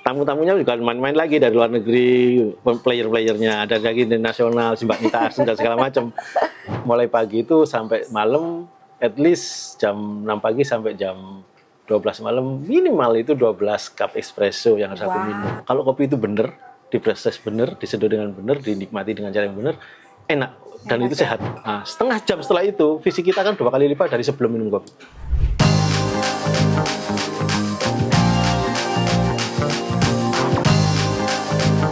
tamu-tamunya juga main-main lagi dari luar negeri, player-playernya ada lagi dari nasional, si Mbak Nita Arsen dan segala macam. Mulai pagi itu sampai malam, at least jam 6 pagi sampai jam 12 malam, minimal itu 12 cup espresso yang harus aku minum. Kalau kopi itu bener, diproses bener, diseduh dengan bener, dinikmati dengan cara yang bener, enak dan itu sehat. Nah, setengah jam setelah itu, visi kita kan 2 kali lipat dari sebelum minum kopi.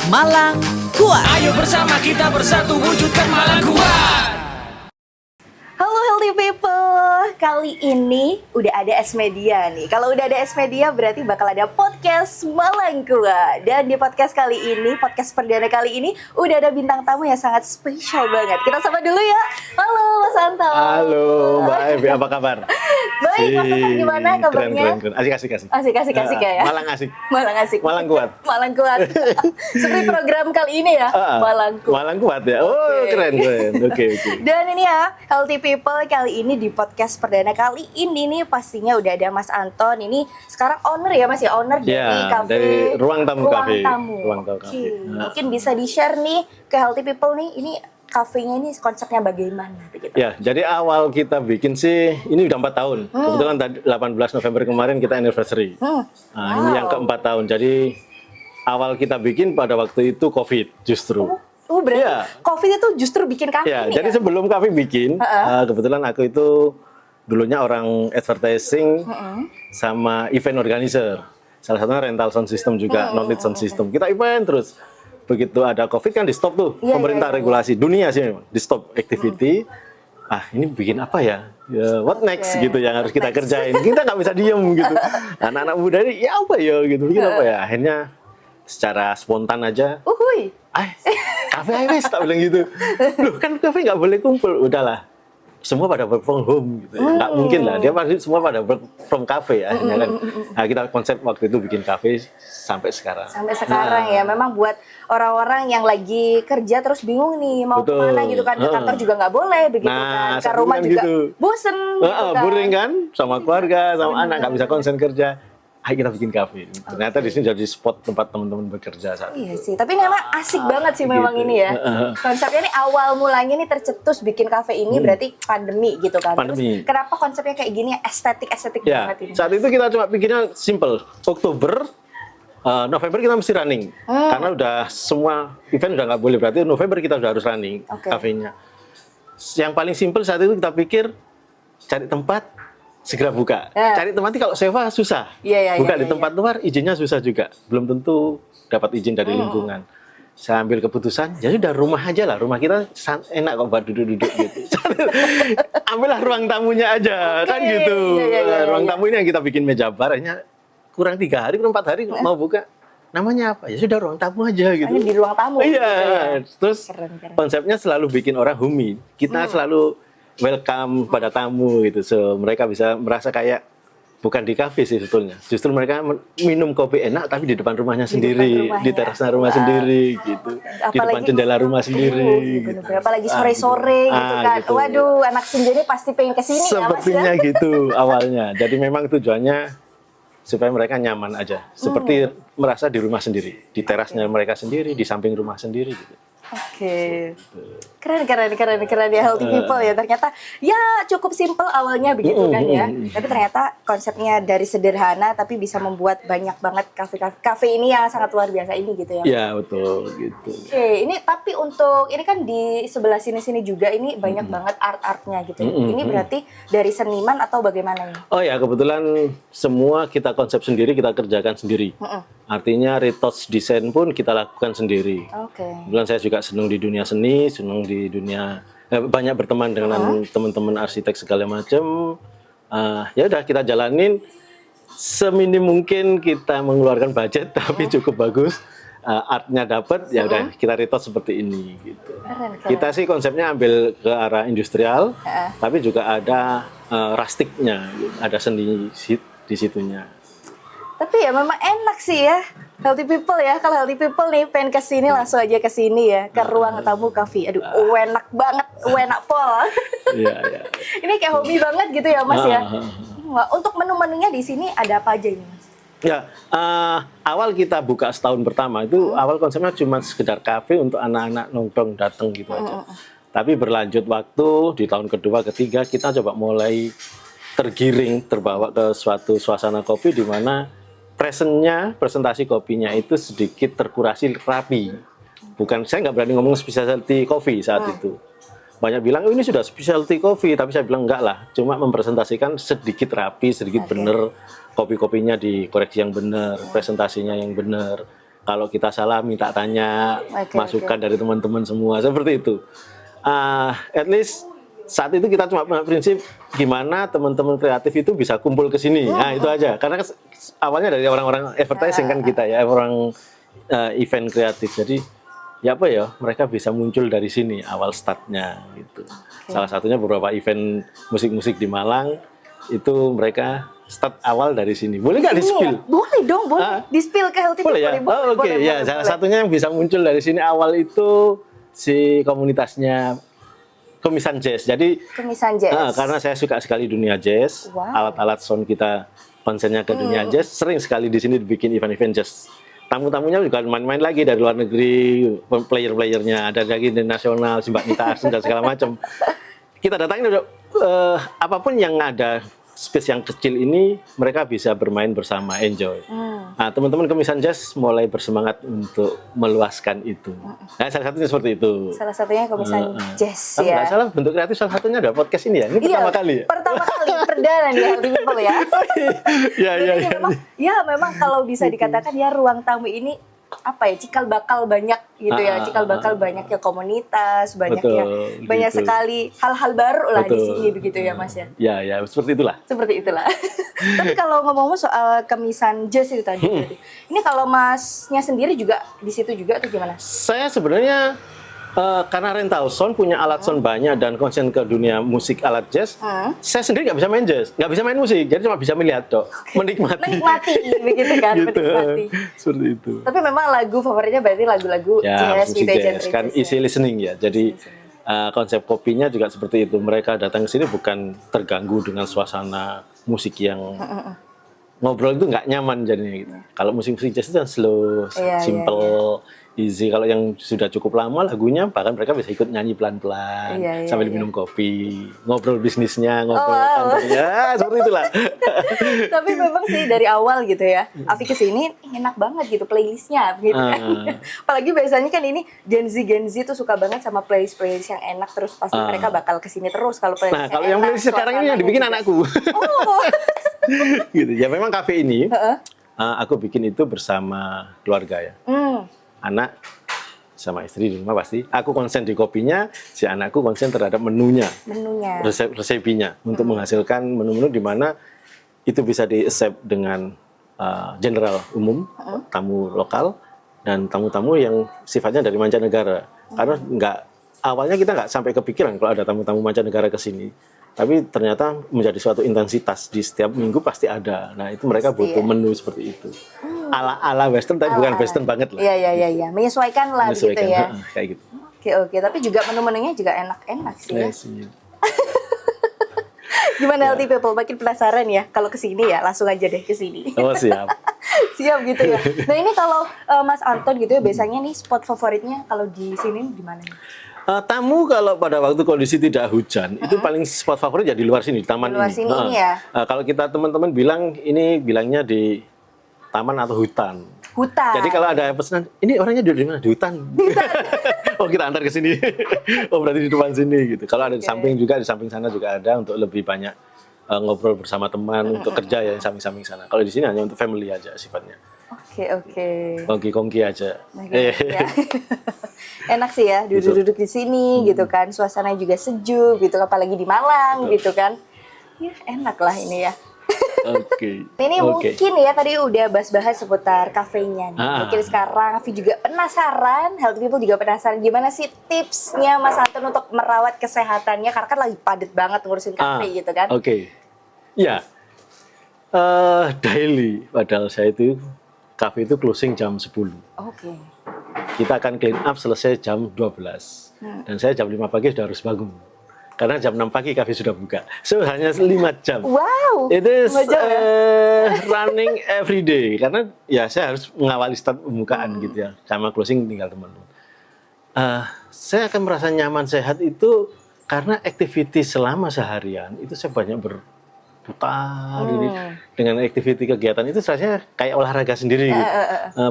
Malang Kuat. Ayo bersama kita bersatu wujudkan Malang Kuat. Halo healthy people, kali ini udah ada S-Media nih. Kalau udah ada S-Media berarti bakal ada podcast Malang Kuat. Dan di podcast kali ini, podcast perdana kali ini, udah ada bintang tamu yang sangat spesial banget. Kita sapa dulu ya. Halo Mas Anto. Halo Mbak Evi, apa kabar? Baik, Mas Anto gimana kabarnya? Keren. Asik Asik ya. Malang asik. Malang asik. Malang Kuat. Malang Kuat. Seperti program kali ini ya, Malang Kuat. Malang Kuat ya. Oh, keren. Oke. Dan ini ya, healthy people, kali ini di podcast perdana kali ini nih pastinya udah ada Mas Anton. Ini sekarang owner ya Mas ya, owner dari kafe. Dari Ruang Tamu Cafe. Ruang Tamu Cafe. Mungkin bisa di-share nih ke healthy people nih, ini kafenya ini konsepnya bagaimana begitu. Ya, jadi awal kita bikin sih ini udah 4 tahun. Kebetulan 18 November kemarin kita anniversary. Nah, ini yang keempat tahun. Jadi awal kita bikin pada waktu itu COVID justru. Berarti COVID itu justru bikin kafe ya, nih jadi sebelum kafe bikin, kebetulan aku itu dulunya orang advertising sama event organizer. Salah satunya rental sound system juga, non-lead sound system. Kita event terus. Begitu ada COVID kan di stop tuh, pemerintah regulasi dunia sih memang, di stop activity. Ini bikin apa ya? What next gitu yang harus kita kerjain. Kita nggak bisa diem gitu. Anak-anak muda ini ya apa ya gitu, bikin apa ya? Akhirnya secara spontan aja. Kafe aja tak bilang gitu. Loh kan kafe nggak boleh kumpul, udahlah. Semua pada work from home gitu ya. Nggak mungkin lah, dia pasti semua pada work from cafe ya. Kan. Nah, kita konsep waktu itu bikin kafe sampai sekarang. Sampai sekarang ya, memang buat orang-orang yang lagi kerja terus bingung nih mau kemana gitu kan, ke kantor juga nggak boleh begitu kan, ke rumah juga gitu. Bosen gitu kan. Boring kan, sama keluarga, sama anak nggak bisa konsen kerja. Ayo kita bikin kafe. Ternyata di sini jadi spot tempat teman-teman bekerja saat Iya sih, tapi memang asik banget sih memang ini ya. Konsepnya ini awal mulanya nih tercetus bikin kafe ini berarti pandemi gitu kan. Pandemi. Terus kenapa konsepnya kayak gini estetik banget ini? Saat itu kita cuma pikirnya simple. Oktober, November kita mesti running. Karena udah semua event udah nggak boleh, berarti November kita udah harus running kafenya. Yang paling simple saat itu kita pikir cari tempat segera buka. Cari tempat kalau sewa susah. Buka di tempat luar izinnya susah juga. Belum tentu dapat izin dari lingkungan. Saya ambil keputusan, ya sudah rumah aja lah. Rumah kita enak kok buat duduk-duduk gitu. Ambillah ruang tamunya aja, kan gitu. Ruang tamu ini yang kita bikin meja bar, hanya kurang 3 hari, 4 hari mau buka. Namanya apa? Ya sudah ruang tamu aja gitu. Ini di ruang tamu. Iya. Terus konsepnya selalu bikin orang homey. Kita selalu welcome pada tamu gitu, so mereka bisa merasa kayak bukan di kafe sih sebetulnya. Justru mereka minum kopi enak tapi di depan rumahnya sendiri, di terasnya rumah sendiri gitu, di depan jendela rumah sendiri. Gitu. Apalagi sore-sore gitu kan. Gitu. Waduh, anak senja ini pasti pengen kesini ya Mas ya. Sepertinya gitu awalnya. Jadi memang tujuannya supaya mereka nyaman aja, seperti merasa di rumah sendiri, di terasnya mereka sendiri, di samping rumah sendiri gitu. Keren ya healthy people ya. Ternyata ya cukup simple awalnya begitu kan ya. Tapi ternyata konsepnya dari sederhana tapi bisa membuat banyak banget kafe ini yang sangat luar biasa ini gitu ya. Iya betul gitu. Ini tapi untuk ini kan di sebelah sini juga ini banyak banget art-artnya gitu. Ini berarti dari seniman atau bagaimana ini? Oh ya, kebetulan semua kita konsep sendiri, kita kerjakan sendiri. Artinya retouch desain pun kita lakukan sendiri. Kebetulan saya juga senang di dunia seni, senang di dunia banyak berteman dengan teman-teman arsitek segala macam. Ya udah kita jalanin seminim mungkin, kita mengeluarkan budget tapi cukup bagus. Artnya dapat, ya udah kita retouch seperti ini gitu. Keren. Kita sih konsepnya ambil ke arah industrial, tapi juga ada rustiknya, ada seni di situnya. Tapi ya memang enak sih ya healthy people ya. Kalau healthy people nih pengen kesini langsung aja kesini ya ke ruang tamu cafe. Aduh, enak banget, enak pol. Iya. Ini kayak hobi banget gitu ya Mas ya. Untuk menu-menunya di sini ada apa aja ini Mas? Ya, awal kita buka setahun pertama itu awal konsepnya cuma sekedar kafe untuk anak-anak nongkrong datang gitu aja. Tapi berlanjut waktu di tahun kedua, ketiga kita coba mulai tergiring, terbawa ke suatu suasana kopi di mana presentasi kopinya itu sedikit terkurasi rapi. Bukan, saya nggak berani ngomong specialty coffee saat itu. Banyak bilang, oh, ini sudah specialty coffee, tapi saya bilang enggak lah. Cuma mempresentasikan sedikit rapi, sedikit benar, kopi-kopinya dikoreksi yang benar, presentasinya yang benar. Kalau kita salah, minta tanya, masukan dari teman-teman semua, seperti itu. At least saat itu kita cuma punya prinsip gimana teman-teman kreatif itu bisa kumpul ke sini. Nah, itu aja. Karena awalnya dari orang-orang advertising kan kita ya, orang event kreatif. Jadi ya apa ya, mereka bisa muncul dari sini awal startnya gitu. Salah satunya beberapa event musik-musik di Malang itu mereka start awal dari sini. Boleh nggak di-spill? Boleh dong, boleh. Di-spill ke Healthy Boleh ya? Oke. Ya, salah satunya yang bisa muncul dari sini awal itu si komunitasnya Kemisan Jazz. Jadi Kemisan Jazz. karena saya suka sekali dunia jazz, alat-alat sound kita konsennya ke dunia jazz, sering sekali di sini dibikin event-event jazz. Tamu-tamunya juga main-main lagi dari luar negeri, player-playernya ada lagi dari nasional, si Mbak Nita Arsen dan segala macam. Kita datangin apapun yang ada space yang kecil ini, mereka bisa bermain bersama, enjoy. Nah, teman-teman Kemisan Jazz mulai bersemangat untuk meluaskan itu. Nah, salah satunya seperti itu. Salah satunya Kemisan Jazz ya. Nggak salah, bentuk kreatif salah satunya ada podcast ini ya. Ini pertama kali ya. Pertama kali perdana nih Healthy People ya. Ya memang kalau bisa dikatakan ya ruang tamu ini apa ya, cikal bakal banyak gitu ya, cikal bakal banyak ya komunitas, banyak ya banyak sekali hal-hal baru lah di sini begitu ya Mas ya. Ya seperti itulah. Seperti itulah. Tapi kalau ngomong soal Kemisan Jazz itu tadi, ini kalau Masnya sendiri juga di situ juga atau gimana? Saya sebenarnya karena rental sound, punya alat sound banyak dan konsen ke dunia musik alat jazz, saya sendiri nggak bisa main jazz, nggak bisa main musik, jadi cuma bisa melihat dok, menikmati begitu kan, gitu, menikmati. Seperti itu. Tapi memang lagu favoritnya berarti lagu-lagu jazz gitu ya, jazz kan easy listening ya, jadi konsep kopinya juga seperti itu. Mereka datang ke sini bukan terganggu dengan suasana musik yang ngobrol itu nggak nyaman jadinya gitu. Kalau musik-musik jazz itu kan slow, simple, easy. Kalau yang sudah cukup lama lagunya, bahkan mereka bisa ikut nyanyi pelan-pelan sambil minum kopi, ngobrol bisnisnya, ngobrol kantornya, seperti itulah. Tapi memang sih dari awal gitu ya, Afi kesini enak banget gitu playlistnya gitu kan. Apalagi biasanya kan ini Gen Z tuh suka banget sama playlist yang enak, terus pasti mereka bakal kesini terus kalau playlist. Nah, kalau yang playlist sekarang ini yang dibikin anakku. Gitu. Ya memang kafe ini aku bikin itu bersama keluarga ya. Anak sama istri di rumah pasti. Aku konsen di kopinya, si anakku konsen terhadap menunya. Resepinya untuk menghasilkan menu-menu di mana itu bisa di-accept dengan general umum, tamu lokal dan tamu-tamu yang sifatnya dari mancanegara. Karena awalnya kita nggak sampai kepikiran kalau ada tamu-tamu mancanegara ke sini. Tapi ternyata menjadi suatu intensitas, di setiap minggu pasti ada. Nah, itu mereka butuh menu seperti itu. Ala western, tapi bukan western banget lah. Iya. Menyesuaikan lah gitu ya. Kayak gitu. Oke. Tapi juga menu-menunya juga enak-enak sih ya. Gimana Healthy People? Makin penasaran ya kalau kesini ya, langsung aja deh kesini. Oh, siap. Siap gitu ya. Nah, ini kalau Mas Anton gitu ya, biasanya nih spot favoritnya kalau di sini di mana nih? Tamu kalau pada waktu kondisi tidak hujan, itu paling spot favorit ya di luar sini, di taman luar ini. Sini ya. Kalau kita teman-teman bilangnya di taman atau hutan. Jadi kalau ada pesanan, ini orangnya di mana? Di hutan. Oh, kita antar ke sini. Oh, berarti di depan sini gitu. Kalau ada di samping juga, di samping sana juga ada untuk lebih banyak ngobrol bersama teman, untuk kerja ya di samping sana. Kalau di sini hanya untuk family aja sifatnya. Oke. Kongki aja. Ya. Enak sih ya duduk-duduk di sini gitu kan, suasananya juga sejuk gitu, apalagi di Malang gitu kan. Ya enak lah ini ya. Ini mungkin ya tadi udah bahas-bahas seputar kafenya nih. Mungkin sekarang Afi juga penasaran, Healthy People juga penasaran gimana sih tipsnya Mas Anton untuk merawat kesehatannya, karena kan lagi padat banget ngurusin kafe gitu kan. Ya. Daily, padahal saya itu kafe itu closing jam 10. Kita akan clean up selesai jam 12. Dan saya jam 5 pagi sudah harus bangun. karena jam 6 pagi kafe sudah buka. So hanya 5 jam. Wow. It is 5 jam ya? running every day karena ya saya harus mengawali start pembukaan gitu ya, sama closing tinggal teman-teman. Saya akan merasa nyaman sehat itu karena activity selama seharian itu saya banyak berputar ini dengan activity kegiatan itu rasanya kayak olahraga sendiri gitu.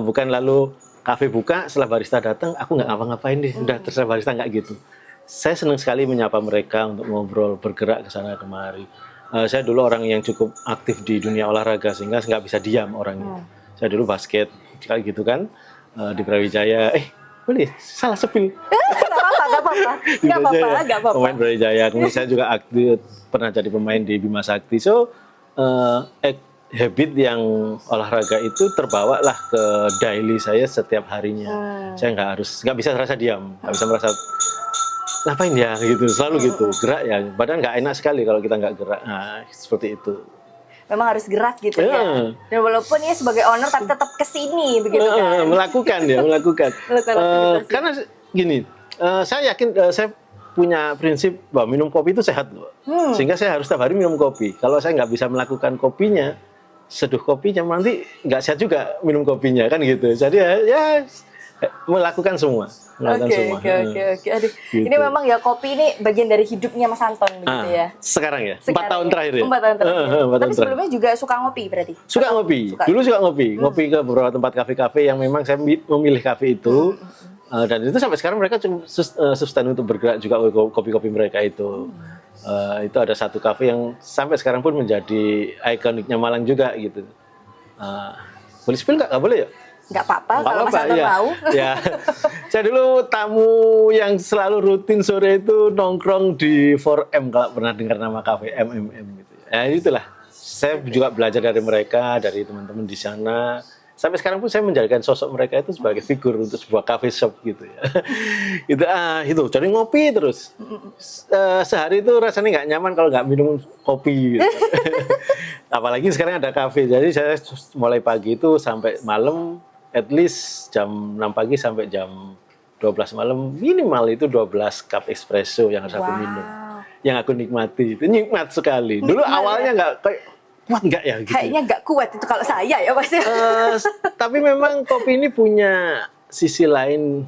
Bukan lalu kafe buka setelah barista datang aku nggak ngapa-ngapain deh, udah terserah barista, nggak gitu. Saya senang sekali menyapa mereka untuk ngobrol, bergerak ke sana kemari. Saya dulu orang yang cukup aktif di dunia olahraga sehingga nggak bisa diam orangnya. Saya dulu basket kayak gitu kan di Brawijaya. Boleh salah sepil. Nggak apa-apa. Pemain Brawijaya. Kemudian saya juga aktif, pernah jadi pemain di Bima Sakti. So habit yang olahraga itu terbawa lah ke daily saya setiap harinya. Saya nggak bisa merasa diam, nggak bisa merasa ngapain ya gitu, selalu gitu, gerak ya. Badan nggak enak sekali kalau kita nggak gerak. Nah, seperti itu. Memang harus gerak gitu ya. Dan walaupun ya sebagai owner tapi tetap kesini begitu kan. Melakukan. Aktivitas. Karena gini, saya yakin saya punya prinsip bahwa minum kopi itu sehat loh. Sehingga saya harus setiap hari minum kopi. Kalau saya nggak bisa melakukan kopinya, seduh kopinya nanti nggak sehat juga minum kopinya kan gitu. Jadi ya melakukan semua. Oke. Aduh, Gitu. ini memang ya kopi ini bagian dari hidupnya Mas Anton begitu ya. Sekarang ya? 4 Sekarang tahun ya? terakhir ya? 4 tahun terakhir. 4 tahun Tapi sebelumnya juga suka ngopi berarti? Suka ngopi. Dulu suka ngopi. Ngopi ke beberapa tempat kafe-kafe yang memang saya memilih kafe itu. Dan itu sampai sekarang mereka cukup sustain untuk bergerak juga kopi-kopi mereka itu. Itu ada satu kafe yang sampai sekarang pun menjadi ikoniknya Malang juga gitu. Boleh spill nggak? Nggak boleh ya? Nggak apa-apa kalau Mas Anton ya. mau. Ya. Saya dulu tamu yang selalu rutin sore itu nongkrong di 4M kalau pernah dengar nama kafe MMM gitu. Ya itulah. Saya juga belajar dari mereka, dari teman-teman di sana. Sampai sekarang pun saya menjadikan sosok mereka itu sebagai figur untuk sebuah cafe shop gitu ya. Itu jadi ngopi terus. Sehari itu rasanya nggak nyaman kalau nggak minum kopi gitu. Apalagi sekarang ada kafe. Jadi saya mulai pagi itu sampai malam at least jam 6 pagi sampai jam 12 malam minimal itu 12 cup espresso yang harus aku minum. Yang aku nikmati. Itu nikmat sekali. Dulu awalnya nggak kayak kuat nggak ya gitu. Kayaknya nggak kuat itu kalau saya ya Mas. Tapi memang kopi ini punya sisi lain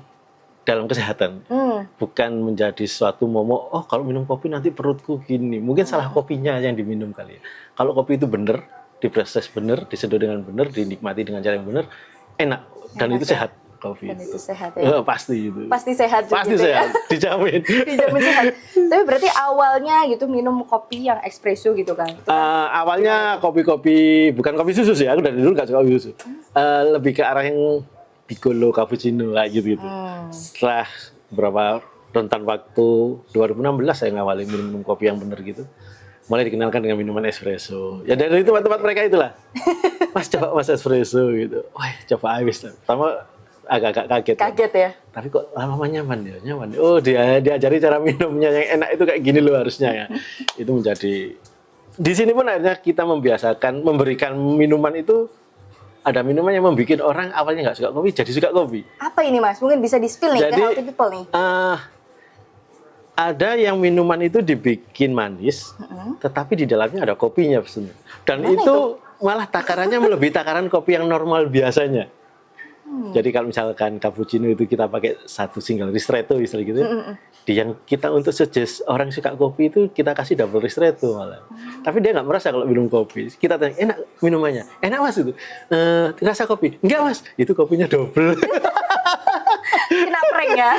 dalam kesehatan. Bukan menjadi suatu momok, oh kalau minum kopi nanti perutku gini. Mungkin salah kopinya yang diminum kali ya. Kalau kopi itu benar, diproses benar, diseduh dengan benar, dinikmati dengan cara yang benar, enak. Dan itu sehat kopi. Dan itu sehat ya. Pasti itu. Pasti sehat juga. Pasti sehat, dijamin. Dijamin sehat. Tapi berarti awalnya gitu minum kopi yang espresso gitu kan? Awalnya kopi-kopi, bukan kopi susu sih, aku dari dulu nggak suka kopi susu. Lebih ke arah yang piccolo, cappuccino kayak gitu. Setelah beberapa rentan waktu 2016 saya ngawali minum kopi yang benar gitu. Mulai dikenalkan dengan minuman espresso. Ya dari tempat-tempat mereka itulah. Mas coba mas espresso gitu. Wah coba aja. Pertama agak-agak kaget. Kaget ya? Tapi kok lama-lama nyaman ya, nyaman. Oh diajari cara minumnya yang enak itu kayak gini loh harusnya ya. Itu menjadi, di sini pun akhirnya kita membiasakan memberikan minuman itu, ada minuman yang membuat orang awalnya nggak suka kopi jadi suka kopi. Apa ini Mas? Mungkin bisa di-spill nih ke healthy people nih. Ada yang minuman itu dibikin manis, tetapi di dalamnya ada kopinya sebenarnya. Dan itu malah takarannya melebihi takaran kopi yang normal biasanya. Jadi kalau misalkan cappuccino itu kita pakai satu single ristretto istilah gitu, di yang kita untuk suggest orang suka kopi itu kita kasih double ristretto malah. Tapi dia nggak merasa kalau minum kopi. Kita tanya enak minumannya, enak mas itu, rasa kopi, enggak mas, itu kopinya double. Kena prank ya.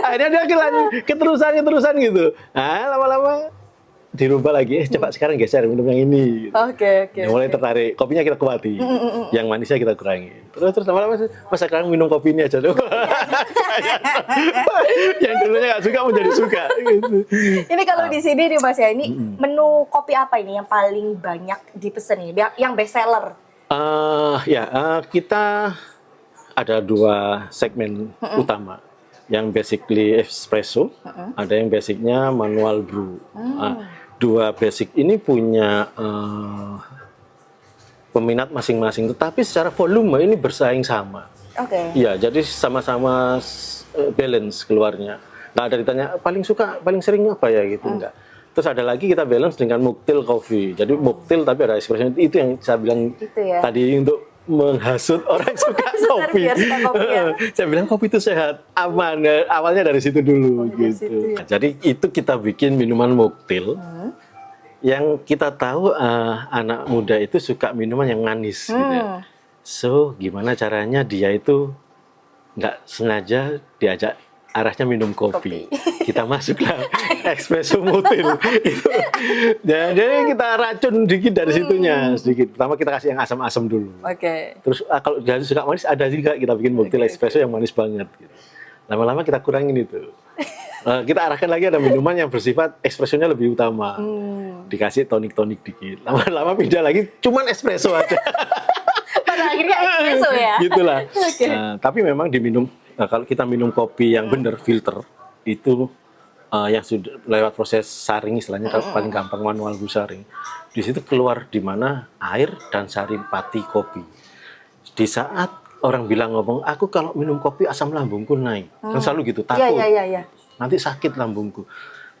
Akhirnya dia lanjut keterusan gitu. Nah lama-lama dirubah lagi, coba sekarang geser minum yang ini. Oke. Mulai tertarik, kopinya kita kuati, yang manisnya kita kurangi. Terus lama-lama masa sekarang minum kopi ini aja dong. Yang dulunya nggak suka menjadi suka. Gitu. Ini kalau di sini nih Mas ya, ini menu kopi apa ini yang paling banyak dipesan ini, yang best seller? Kita ada 2 segmen utama. Yang basically espresso, ada yang basicnya manual brew. 2 basic ini punya peminat masing-masing, tetapi secara volume ini bersaing sama. Oke. Iya, jadi sama-sama balance keluarnya. Nggak ada ditanya paling suka, paling sering apa ya gitu, enggak. Terus ada lagi kita balance dengan muktil coffee. Jadi muktil tapi ada espresso, itu yang saya bilang Itu ya. tadi untuk menghasut orang suka kopi. Biar suka kopi ya. Saya bilang kopi itu sehat, aman. Awalnya dari situ dulu dari gitu. situ ya. Jadi itu kita bikin minuman muktil. Yang kita tahu anak muda itu suka minuman yang manis gitu ya. So, gimana caranya dia itu nggak sengaja diajak arahnya minum kopi. Kita masuklah espresso muktil itu. Jadi kita racun dikit dari situnya sedikit. Pertama kita kasih yang asam-asam dulu. Oke. Terus kalau dia suka manis ada juga kita bikin muktil espresso yang manis banget. Gitu. Lama-lama kita kurangin itu. Kita arahkan lagi ada minuman yang bersifat espressonya lebih utama. Dikasih tonik-tonik dikit. Lama-lama pindah lagi cuman espresso aja. Pada akhirnya espresso ya. Gitulah. Oke. Tapi memang diminum kalau kita minum kopi yang benar filter itu yang sudah lewat proses saring istilahnya paling gampang manual saring. Di situ keluar di mana air dan sari pati kopi. Di saat orang bilang ngomong, aku kalau minum kopi asam lambungku naik. Kan selalu gitu, takut. Iya. Nanti sakit lambungku.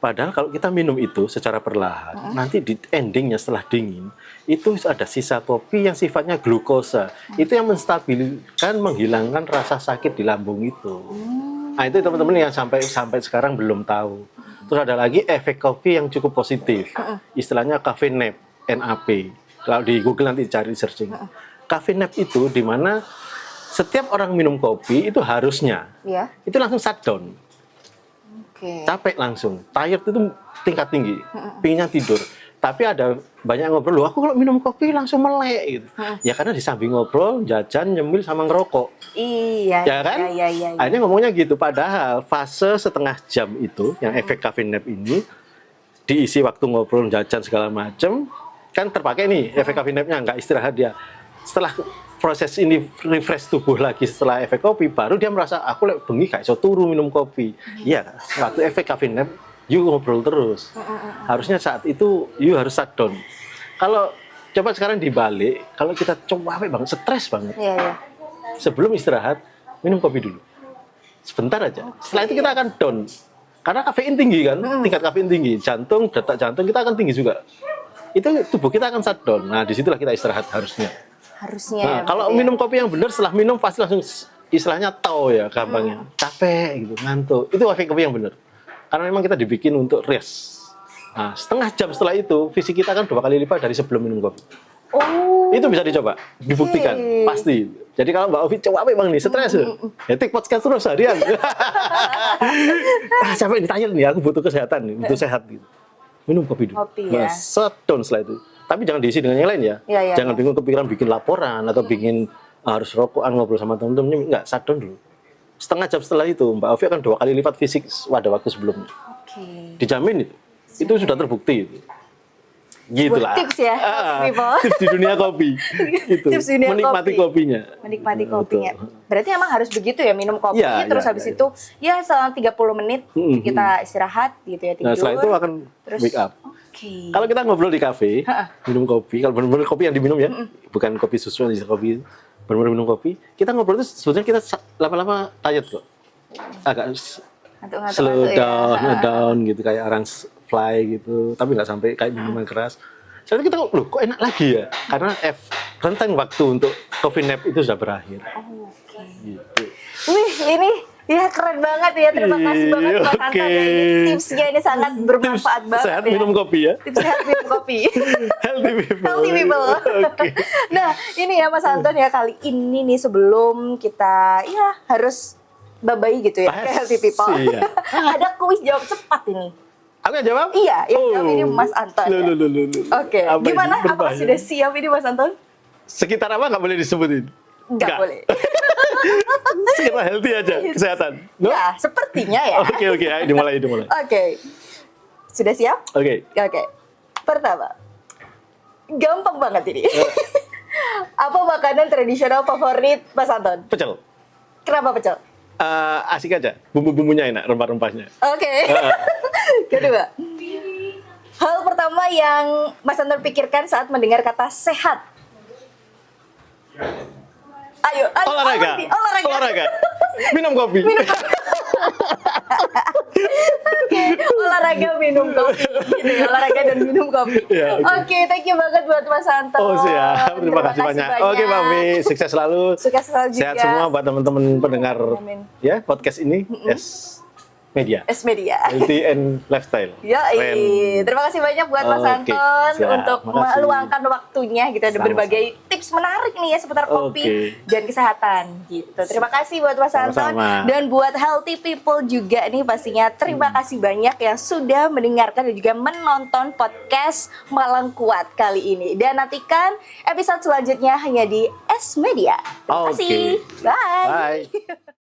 Padahal kalau kita minum itu secara perlahan, nanti di endingnya setelah dingin, itu ada sisa kopi yang sifatnya glukosa. Itu yang menstabilkan, menghilangkan rasa sakit di lambung itu. Nah itu teman-teman yang sampai sekarang belum tahu. Terus ada lagi efek kopi yang cukup positif. Istilahnya caffeine nap, NAP. Kalau di Google nanti cari searching. Caffeine nap itu di mana setiap orang minum kopi itu harusnya, itu langsung shutdown. Capek langsung, tired itu tingkat tinggi, pinginnya tidur. Tapi ada banyak yang ngobrol, loh aku kalau minum kopi langsung melek gitu. Ya karena di samping ngobrol, jajan, nyemil sama ngerokok. Iya. Ya kan? Iya. Akhirnya ngomongnya gitu, padahal fase setengah jam itu yang efek caffeine nap ini diisi waktu ngobrol, jajan segala macem, kan terpakai nih efek caffeine nap-nya, nggak istirahat dia. Setelah proses ini refresh tubuh lagi setelah efek kopi, baru dia merasa aku lek bengi gak iso turu minum kopi. Iya, waktu efek caffeine nap, you ngobrol terus. Harusnya saat itu you harus shutdown. Kalau coba sekarang dibalik, kalau kita coba banget, stres banget. Iya. Sebelum istirahat, minum kopi dulu. Sebentar aja. Setelah itu kita akan down. Karena kafein tinggi kan, tingkat kafein tinggi. Jantung, detak jantung kita akan tinggi juga. Itu tubuh kita akan shutdown. Nah, disitulah kita istirahat harusnya. Nah, kalau minum kopi yang benar, setelah minum pasti langsung istilahnya tahu ya gampangnya. Capek gitu, ngantuk. Itu efek kopi yang benar. Karena memang kita dibikin untuk rest. Nah, setengah jam setelah itu, fisik kita kan 2 kali lipat dari sebelum minum kopi. Itu bisa dicoba, dibuktikan, pasti. Jadi kalau Mbak Ovi coba apa bang nih, stres ya take podcast terus harian. Capek ditanya nih, aku butuh kesehatan nih, butuh sehat gitu. Minum kopi dulu. Ya. Shutdown setelah itu. Tapi jangan diisi dengan yang lain ya. Jangan bingung kepikiran bikin laporan atau bikin harus rokokan ngobrol sama temen-temennya. Enggak, shutdown dulu. Setengah jam setelah itu Mbak Ovi akan 2 kali lipat fisik pada waktu sebelumnya. Dijamin itu. Itu sudah terbukti itu. Gitulah. Tips ya, tips di dunia kopi. Itu. Tips dunia menikmati kopinya. Menikmati kopinya. Berarti emang harus begitu ya, minum kopi terus habis itu ya selama 30 menit kita istirahat gitu ya, tidur. Nah, setelah itu akan wake up. Kalau kita ngobrol di kafe, minum kopi, kalau benar-benar kopi yang diminum ya, bukan kopi susu, kopi, benar-benar minum kopi, kita ngobrol itu sebetulnya kita lama-lama tired kok. Agak slow down gitu, kayak orange fly gitu, tapi nggak sampai kayak minuman keras. Soalnya kita loh kok enak lagi ya, karena rentang waktu untuk coffee nap itu sudah berakhir. Gitu. Wih, ini ya keren banget ya, terima kasih banget Mas Anton ya. Ini tipsnya ini sangat bermanfaat banget sehat ya. Minum kopi ya. Tips sehat minum kopi. Healthy people. Healthy people. Nah, ini ya Mas Anton ya, kali ini nih sebelum kita ya harus babai gitu ya ke healthy people. Iya. Ada kuis jawab cepat ini. Aku yang jawab? Iya, yang jawab ini Mas Anton. Oke, gimana? Apakah sudah siap ini Mas Anton? Sekitar apa nggak boleh disebutin? Nggak boleh. Sekitar healthy aja, kesehatan. No? Ya, sepertinya ya. Oke, ayo dimulai. Oke. Sudah siap? Oke. Pertama, gampang banget ini. Apa makanan tradisional favorit Mas Anton? Pecel. Kenapa pecel? Asik aja, bumbu-bumbunya enak, rempah-rempahnya. Oke. Kedua, hal pertama yang Mas Anton pikirkan saat mendengar kata sehat? Ayo, Olahraga. Minum kopi. Olahraga minum kopi gitu ya, olahraga dan minum kopi. Iya, Oke, thank you banget buat Mas Santo. Oh siap, terima kasih banyak. Oke Mbak Mi, sukses selalu. Sukses selalu juga. Sehat semua buat teman-teman pendengar Amin. ya podcast ini. Media. S Media. Healthy and lifestyle. Yoi, terima kasih banyak buat Mas Oke, Anton siap. untuk Makasih. meluangkan waktunya gitu ada Sama-sama. berbagai tips menarik nih ya seputar kopi Oke. dan kesehatan gitu. Terima kasih buat Mas Anton Sama-sama. dan buat healthy people juga nih pastinya terima kasih banyak yang sudah mendengarkan dan juga menonton podcast Malang Kuat kali ini. Dan nantikan episode selanjutnya hanya di S Media. Terima Oke. kasih. Bye. Bye.